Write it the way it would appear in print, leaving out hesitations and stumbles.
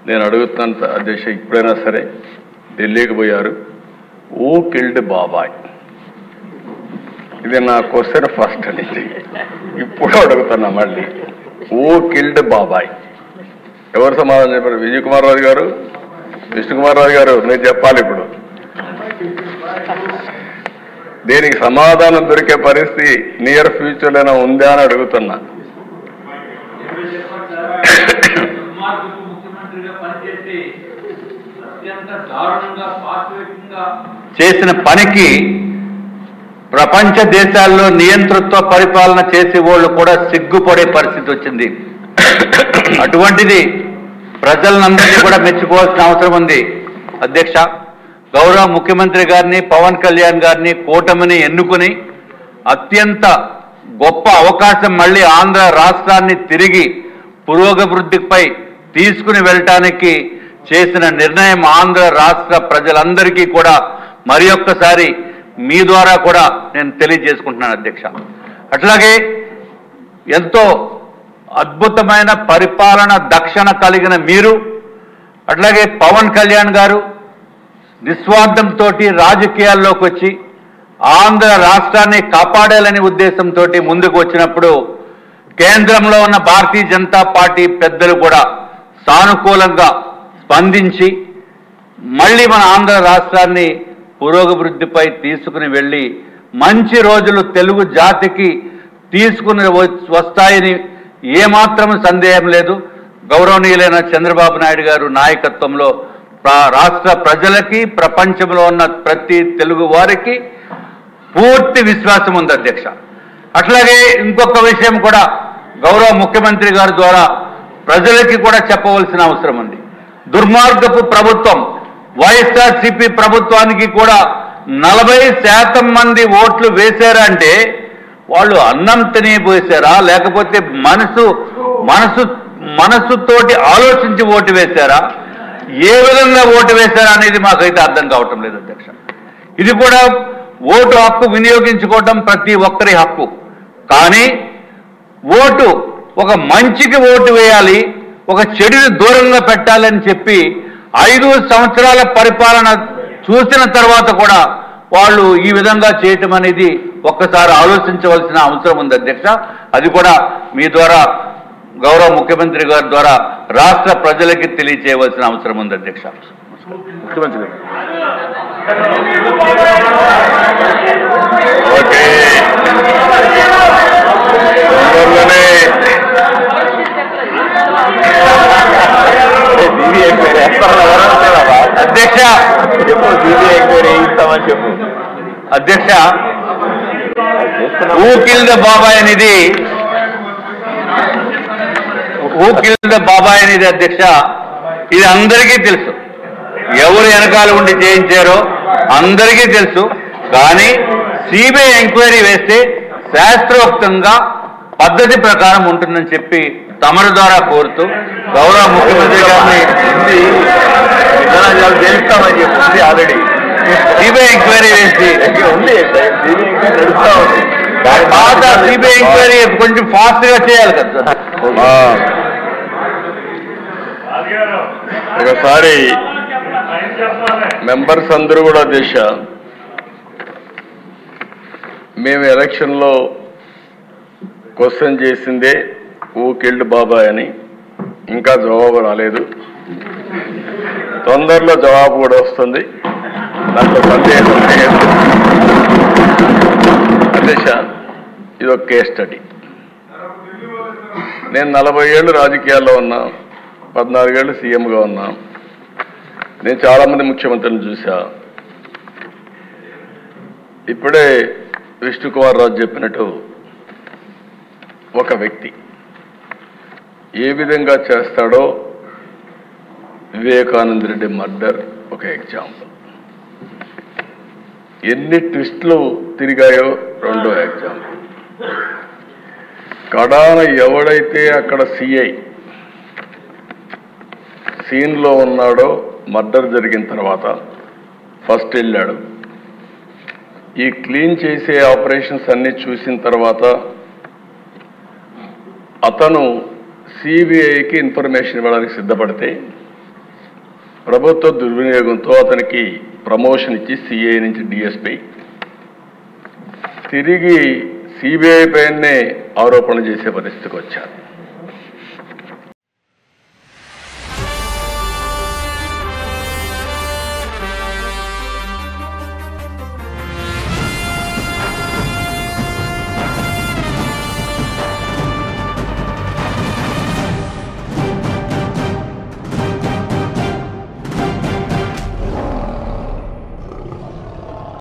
నేను అడుగుతున్నాను అధ్యక్ష, ఇప్పుడైనా సరే ఢిల్లీకి పోయారు, హూ కిల్డ్ బాబాయ్? ఇది నా క్వశ్చన్ ఫస్ట్ నుంచి ఇప్పుడు అడుగుతున్నా మళ్ళీ, హూ కిల్డ్ బాబాయ్? ఎవరు సమాధానం చెప్పారు? విజయ్ కుమార్ రాజు గారు, విష్ణుకుమార్ రాజు గారు, మీరు చెప్పాలి ఇప్పుడు. దీనికి సమాధానం దొరికే పరిస్థితి నియర్ ఫ్యూచర్లోనే ఉందా అని అడుగుతున్నా. చేసిన పనికి ప్రపంచ దేశాల్లో నియంతృత్వ పరిపాలన చేసే వాళ్ళు కూడా సిగ్గుపడే పరిస్థితి వచ్చింది. అటువంటిది ప్రజలందరినీ కూడా మెచ్చుకోవాల్సిన అవసరం ఉంది. అధ్యక్ష, గౌరవ ముఖ్యమంత్రి గారిని, పవన్ కళ్యాణ్ గారిని, కూటమిని ఎన్నుకుని అత్యంత గొప్ప అవకాశం మళ్ళీ ఆంధ్ర రాష్ట్రాన్ని తిరిగి పురోగభివృద్ధిపై తీసుకుని వెళ్ళటానికి చేసిన నిర్ణయం ఆంధ్ర రాష్ట్ర ప్రజలందరికీ కూడా మరి ఒక్కసారి మీ ద్వారా కూడా నేను తెలియజేసుకుంటున్నాను అధ్యక్ష. అట్లాగే ఎంతో అద్భుతమైన పరిపాలన దక్షణ కలిగిన మీరు, అట్లాగే పవన్ కళ్యాణ్ గారు నిస్వార్థంతో రాజకీయాల్లోకి వచ్చి ఆంధ్ర రాష్ట్రాన్ని కాపాడాలనే ఉద్దేశంతో ముందుకు వచ్చినప్పుడు కేంద్రంలో ఉన్న భారతీయ జనతా పార్టీ పెద్దలు కూడా సానుకూలంగా స్పందించి మళ్ళీ మన ఆంధ్ర రాష్ట్రాన్ని పురోగభివృద్ధిపై తీసుకుని వెళ్ళి మంచి రోజులు తెలుగు జాతికి తీసుకుని వస్తాయని ఏమాత్రం సందేహం లేదు. గౌరవనీయులైన చంద్రబాబు నాయుడు గారు నాయకత్వంలో రాష్ట్ర ప్రజలకి, ప్రపంచంలో ఉన్న ప్రతి తెలుగు వారికి పూర్తి విశ్వాసం ఉంది అధ్యక్ష. అట్లాగే ఇంకొక విషయం కూడా గౌరవ ముఖ్యమంత్రి గారి ద్వారా ప్రజలకి కూడా చెప్పవలసిన అవసరం ఉంది. దుర్మార్గపు ప్రభుత్వం వైఎస్ఆర్సీపీ ప్రభుత్వానికి కూడా 40% మంది ఓట్లు వేశారంటే వాళ్ళు అన్నం తినిపోసారా, లేకపోతే మనసుతోటి ఆలోచించి ఓటు వేశారా, ఏ విధంగా ఓటు వేశారా అనేది మాకైతే అర్థం కావటం లేదు అధ్యక్ష. ఇది కూడా ఓటు హక్కు వినియోగించుకోవటం ప్రతి ఒక్కరి హక్కు. కానీ ఓటు ఒక మంచికి ఓటు వేయాలి, ఒక చెడుని దూరంగా పెట్టాలని చెప్పి 5 సంవత్సరాల పరిపాలన చూసిన తర్వాత కూడా వాళ్ళు ఈ విధంగా చేయటం అనేది ఒక్కసారి ఆలోచించవలసిన అవసరం ఉంది అధ్యక్ష. అది కూడా మీ ద్వారా గౌరవ ముఖ్యమంత్రి గారి ద్వారా రాష్ట్ర ప్రజలకి తెలియచేయవలసిన అవసరం ఉంది అధ్యక్ష. ముఖ్యమంత్రి ఓకే, అధ్యక్ష అధ్యక్ష హూ కిల్డ్ బాబాయ్ అనేది అధ్యక్ష ఇది అందరికీ తెలుసు. ఎవరు వెనకాల ఉండి చేయించారో అందరికీ తెలుసు. కానీ సిబిఐ ఎంక్వైరీ వేస్తే శాస్త్రోక్తంగా పద్ధతి ప్రకారం ఉంటుందని చెప్పి తమరి ద్వారా కోరుతూ గౌరవ ముఖ్యమంత్రి గారిని తెలుస్తామని చెప్పింది. ఆల్రెడీ సిబిఐ ఎంక్వైరీ వేసి ఉంది, పాత సిబిఐ ఎంక్వైరీ కొంచెం ఫాస్ట్ గా చేయాలి కదా. ఒకసారి మెంబర్స్ అందరూ కూడా దేశ మేము ఎలక్షన్లో క్వశ్చన్ చేసిందే హూ కిల్డ్ బాబాయ్ అని. ఇంకా జవాబు రాలేదు, తొందరలో జవాబు కూడా వస్తుంది, దాంట్లో సందేహం లేదు అధ్యక్ష. ఇది ఒక కేస్ స్టడీ. నేను 40 ఏళ్ళు రాజకీయాల్లో ఉన్నా, 14 ఏళ్ళు సీఎంగా ఉన్నా. నేను చాలామంది ముఖ్యమంత్రులను చూసా. ఇప్పుడే విష్ణుకుమార్ రాజు చెప్పినట్టు ఒక వ్యక్తి ఏ విధంగా చేస్తాడో వివేకానంద రెడ్డి మర్డర్ ఒక ఎగ్జాంపుల్. ఎన్ని ట్విస్టులు తిరిగాయో రెండో ఎగ్జాంపుల్. కడాన ఎవడైతే అక్కడ సిఐ సీన్లో ఉన్నాడో మర్డర్ జరిగిన తర్వాత ఫస్ట్ వెళ్ళాడు. ఈ క్లీన్ చేసే ఆపరేషన్స్ అన్ని చూసిన తర్వాత అతను సిబిఐకి ఇన్ఫర్మేషన్ ఇవ్వడానికి సిద్ధపడితే ప్రభుత్వ దుర్వినియోగంతో అతనికి ప్రమోషన్ ఇచ్చి సిఐ నుంచి డిఎస్పీ తిరిగి సిబిఐ పైనే ఆరోపణలు చేసే పరిస్థితికి వచ్చారు.